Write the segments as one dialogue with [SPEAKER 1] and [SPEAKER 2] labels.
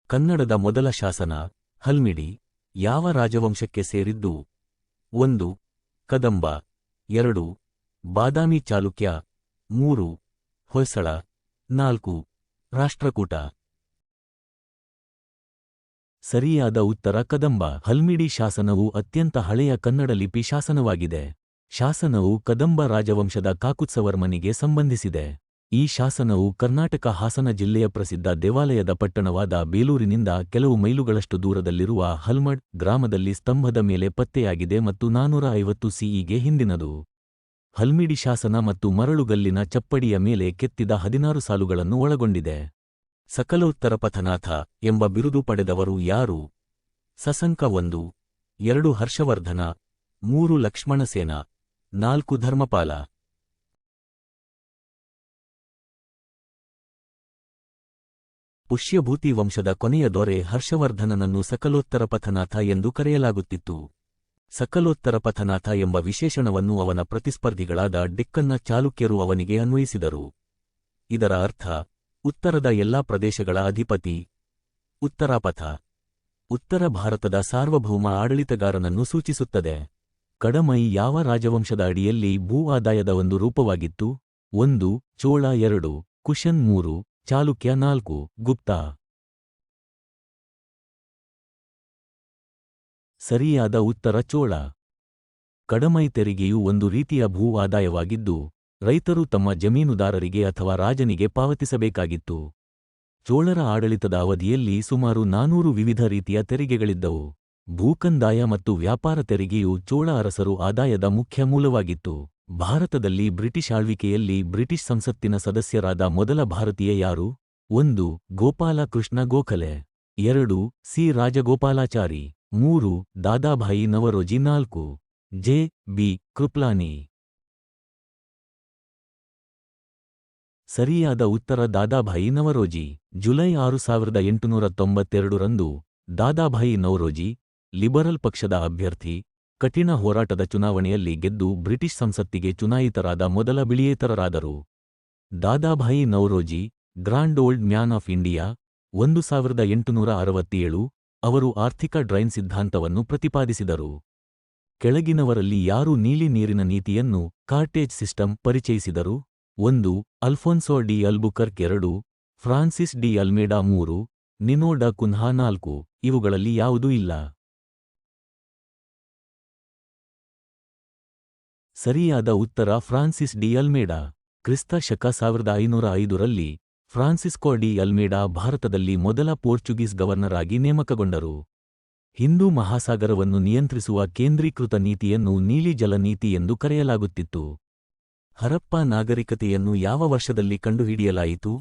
[SPEAKER 1] ಕನ್ನಡದ ಮೊದಲ ಶಾಸನ ಹಲ್ಮಿಡಿ ಯಾವ ರಾಜವಂಶಕ್ಕೆ ಸೇರಿದ್ದು? 1. ಕದಂಬ 2. ಬಾದಾಮಿ ಚಾಲುಕ್ಯ 3. ಹೊಯ್ಸಳ 4. ರಾಷ್ಟ್ರಕೂಟ. ಸರಿಯಾದ ಉತ್ತರ ಕದಂಬ. ಹಲ್ಮಿಡಿ ಶಾಸನವು ಅತ್ಯಂತ ಹಳೆಯ ಕನ್ನಡ ಲಿಪಿ ಶಾಸನವಾಗಿದೆ. ಶಾಸನವು ಕದಂಬ ರಾಜವಂಶದ ಕಾಕುತ್ಸವರ್ಮನಿಗೆ ಸಂಬಂಧಿಸಿದೆ. ಈ ಶಾಸನವು ಕರ್ನಾಟಕ ಹಾಸನ ಜಿಲ್ಲೆಯ ಪ್ರಸಿದ್ಧ ದೇವಾಲಯದ ಪಟ್ಟಣವಾದ ಬೇಲೂರಿನಿಂದ ಕೆಲವು ಮೈಲುಗಳಷ್ಟು ದೂರದಲ್ಲಿರುವ ಹಲ್ಮಡ್ ಗ್ರಾಮದಲ್ಲಿ ಸ್ತಂಭದ ಮೇಲೆ ಪತ್ತೆಯಾಗಿದೆ ಮತ್ತು 450 ಸಿಇಗೆ ಹಿಂದಿನದು. ಹಲ್ಮಿಡಿ ಶಾಸನ ಮತ್ತು ಮರಳುಗಲ್ಲಿನ ಚಪ್ಪಡಿಯ ಮೇಲೆ ಕೆತ್ತಿದ 16 ಸಾಲುಗಳನ್ನು ಒಳಗೊಂಡಿದೆ. ಸಕಲೋತ್ತರಪಥನಾಥ ಎಂಬ ಬಿರುದು ಪಡೆದವರು ಯಾರು? ಸಸಂಕ 1. 2 ಹರ್ಷವರ್ಧನ 3 ಲಕ್ಷ್ಮಣಸೇನ 4 ಧರ್ಮಪಾಲ. ಪುಷ್ಯಭೂತಿ ವಂಶದ ಕೊನೆಯ ದೊರೆ ಹರ್ಷವರ್ಧನನನ್ನು ಸಕಲೋತ್ತರಪಥನಾಥ ಎಂದು ಕರೆಯಲಾಗುತ್ತಿತ್ತು. ಸಕಲೋತ್ತರಪಥನಾಥ ಎಂಬ ವಿಶೇಷಣವನ್ನು ಅವನ ಪ್ರತಿಸ್ಪರ್ಧಿಗಳಾದ ಡೆಕ್ಕನ್ನ ಚಾಲುಕ್ಯರು ಅವನಿಗೆ ಅನ್ವಯಿಸಿದರು. ಇದರ ಅರ್ಥ ಉತ್ತರದ ಎಲ್ಲಾ ಪ್ರದೇಶಗಳ ಅಧಿಪತಿ. ಉತ್ತರಾಪಥ ಉತ್ತರ ಭಾರತದ ಸಾರ್ವಭೌಮ ಆಡಳಿತಗಾರನನ್ನು ಸೂಚಿಸುತ್ತದೆ. ಕಡಮೈ ಯಾವ ರಾಜವಂಶದ ಅಡಿಯಲ್ಲಿ ಭೂ ಆದಾಯದ ಒಂದು ರೂಪವಾಗಿತ್ತು? 1. ಚೋಳ 2. ಕುಶನ್ 3. ಚಾಲುಕ್ಯ 4. ಗುಪ್ತ. ಸರಿಯಾದ ಉತ್ತರ ಚೋಳ. ಕಡಮೈ ತೆರಿಗೆಯು ಒಂದು ರೀತಿಯ ಭೂ ಆದಾಯವಾಗಿದ್ದು, ರೈತರು ತಮ್ಮ ಜಮೀನುದಾರರಿಗೆ ಅಥವಾ ರಾಜನಿಗೆ ಪಾವತಿಸಬೇಕಾಗಿತ್ತು. ಚೋಳರ ಆಡಳಿತದ ಅವಧಿಯಲ್ಲಿ ಸುಮಾರು 400 ವಿವಿಧ ರೀತಿಯ ತೆರಿಗೆಗಳಿದ್ದವು. ಭೂಕಂದಾಯ ಮತ್ತು ವ್ಯಾಪಾರ ತೆರಿಗೆಯು ಚೋಳ ಅರಸರು ಆದಾಯದ ಮುಖ್ಯ ಮೂಲವಾಗಿತ್ತು. ಭಾರತದಲ್ಲಿ ಬ್ರಿಟಿಷ್ ಆಳ್ವಿಕೆಯಲ್ಲಿ ಬ್ರಿಟಿಷ್ ಸಂಸತ್ತಿನ ಸದಸ್ಯರಾದ ಮೊದಲ ಭಾರತೀಯ ಯಾರು? 1. Gopal Krishna Gokhale 2. C Rajagopalachari 3. Dadabhai Naoroji 4. J. B. Kripalani. ಸರಿಯಾದ ಉತ್ತರ ದಾದಾಭಾಯಿ ನವರೋಜಿ. ಜುಲೈ 6892 ರಂದು ದಾದಾಭಾಯಿ ನವರೋಜಿ, ಲಿಬರಲ್ ಪಕ್ಷದ ಅಭ್ಯರ್ಥಿ, ಕಠಿಣ ಹೋರಾಟದ ಚುನಾವಣೆಯಲ್ಲಿ ಗೆದ್ದು ಬ್ರಿಟಿಷ್ ಸಂಸತ್ತಿಗೆ ಚುನಾಯಿತರಾದ ಮೊದಲ ಬಿಳಿಯೇತರರಾದರು. Dadabhai Naoroji, grand old man of India 1867. ಅವರು ಆರ್ಥಿಕ ಡ್ರೈನ್ ಸಿದ್ಧಾಂತವನ್ನು ಪ್ರತಿಪಾದಿಸಿದರು. ಕೆಳಗಿನವರಲ್ಲಿ ಯಾರು ನೀಲಿ ನೀರಿನ ನೀತಿಯನ್ನು ಕಾರ್ಟೇಜ್ ಸಿಸ್ಟಮ್ ಪರಿಚಯಿಸಿದರು? 1. Alfonso D Albuquerque 2. Francis D Almeida 3. ನಿನೋ ಡ ಕುನ್ಹಾ 4. ಇವುಗಳಲ್ಲಿ ಯಾವುದೂ ಇಲ್ಲ. ಸರಿಯಾದ ಉತ್ತರ ಫ್ರಾನ್ಸಿಸ್ ಡಿ ಅಲ್ಮೇಡಾ. ಕ್ರಿಸ್ತ ಶಕ 1505 ರಲ್ಲಿ ಫ್ರಾನ್ಸಿಸ್ಕೋ ಡಿ ಅಲ್ಮೇಡಾ ಭಾರತದಲ್ಲಿ ಮೊದಲ ಪೋರ್ಚುಗೀಸ್ ಗವರ್ನರ್ ಆಗಿ ನೇಮಕಗೊಂಡರು. ಹಿಂದೂ ಮಹಾಸಾಗರವನ್ನು ನಿಯಂತ್ರಿಸುವ ಕೇಂದ್ರೀಕೃತ ನೀತಿಯನ್ನು ನೀಲಿ ಜಲ ನೀತಿ ಎಂದು ಕರೆಯಲಾಗುತ್ತಿತ್ತು. ಹರಪ್ಪ ನಾಗರಿಕತೆಯನ್ನು ಯಾವ ವರ್ಷದಲ್ಲಿ ಕಂಡುಹಿಡಿಯಲಾಯಿತು?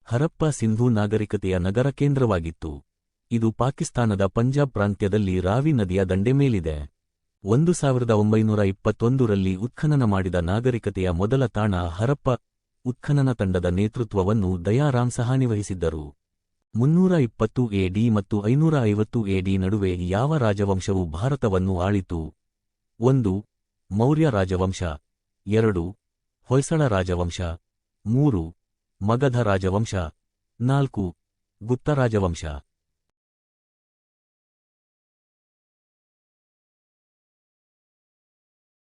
[SPEAKER 1] ಹರಪ್ಪ ಸಿಂಧೂ ನಾಗರಿಕತೆಯ ನಗರ ಕೇಂದ್ರವಾಗಿತ್ತು. ಇದು ಪಾಕಿಸ್ತಾನದ ಪಂಜಾಬ್ ಪ್ರಾಂತ್ಯದಲ್ಲಿ ರಾವಿ ನದಿಯ ದಂಡೆ ಮೇಲಿದೆ. 1921 ರಲ್ಲಿ ಉತ್ಖನನ ಮಾಡಿದ ನಾಗರಿಕತೆಯ ಮೊದಲ ತಾಣ ಹರಪ್ಪ. ಉತ್ಖನನ ತಂಡದ ನೇತೃತ್ವವನ್ನು ದಯಾರಾಮ್ ಸಹಾನಿ ವಹಿಸಿದ್ದರು. 320 ಎಡಿ ಮತ್ತು 550 ಎಡಿ ನಡುವೆ ಯಾವ ರಾಜವಂಶವು ಭಾರತವನ್ನು ಆಳಿತು? 1. ಮೌರ್ಯ ರಾಜವಂಶ 2. ಹೊಯ್ಸಳ ರಾಜವಂಶ 3. ಮಗಧ ರಾಜವಂಶ 4. ಗುಪ್ತ ರಾಜವಂಶ.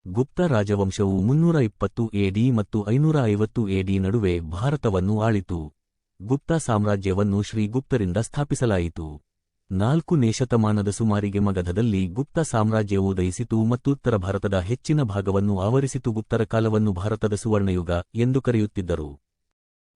[SPEAKER 1] ಗುಪ್ತ ರಾಜವಂಶವು 320 ಎಡಿ ಮತ್ತು 550 ಎಡಿ ನಡುವೆ ಭಾರತವನ್ನು ಆಳಿತು. ಗುಪ್ತ ಸಾಮ್ರಾಜ್ಯವನ್ನು ಶ್ರೀಗುಪ್ತರಿಂದ ಸ್ಥಾಪಿಸಲಾಯಿತು. 4ನೇ ಶತಮಾನದ ಸುಮಾರಿಗೆ ಮಗಧದಲ್ಲಿ ಗುಪ್ತ ಸಾಮ್ರಾಜ್ಯವು ಉದಯಿಸಿತು ಮತ್ತು ಉತ್ತರ ಭಾರತದ ಹೆಚ್ಚಿನ ಭಾಗವನ್ನು ಆವರಿಸಿತು. ಗುಪ್ತರ ಕಾಲವನ್ನು ಭಾರತದ ಸುವರ್ಣಯುಗ ಎಂದು ಕರೆಯುತ್ತಿದ್ದರು.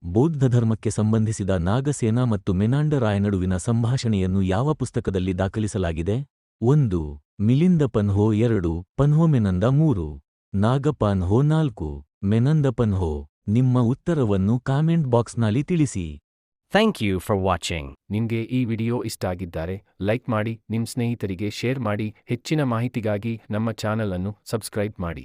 [SPEAKER 1] ಬೌದ್ಧ ಧರ್ಮಕ್ಕೆ ಸಂಬಂಧಿಸಿದ ನಾಗಸೇನ ಮತ್ತು ಮೆನಾಂಡರಾಯ ನಡುವಿನ ಸಂಭಾಷಣೆಯನ್ನು ಯಾವ ಪುಸ್ತಕದಲ್ಲಿ ದಾಖಲಿಸಲಾಗಿದೆ? 1. ಮಿಲಿಂದ ಪನ್ಹೋ 2. ಪನ್ಹೋ ಮೆನಂದ 3. ನಾಗಪಾನ್ಹೋ 4. ಮೆನಂದ ಪನ್ಹೋ. ನಿಮ್ಮ ಉತ್ತರವನ್ನು ಕಾಮೆಂಟ್ ಬಾಕ್ಸ್ನಲ್ಲಿ ತಿಳಿಸಿ.
[SPEAKER 2] Thank you for watching. ನಿಮಗೆ ಈ ವಿಡಿಯೋ ಇಷ್ಟ ಆಗಿದ್ದರೆ ಲೈಕ್ ಮಾಡಿ, ನಿಮ್ಮ ಸ್ನೇಹಿತರಿಗೆ ಶೇರ್ ಮಾಡಿ. ಹೆಚ್ಚಿನ ಮಾಹಿತಿಗಾಗಿ ನಮ್ಮ ಚಾನಲ್ ಅನ್ನು ಸಬ್ಸ್ಕ್ರೈಬ್ ಮಾಡಿ.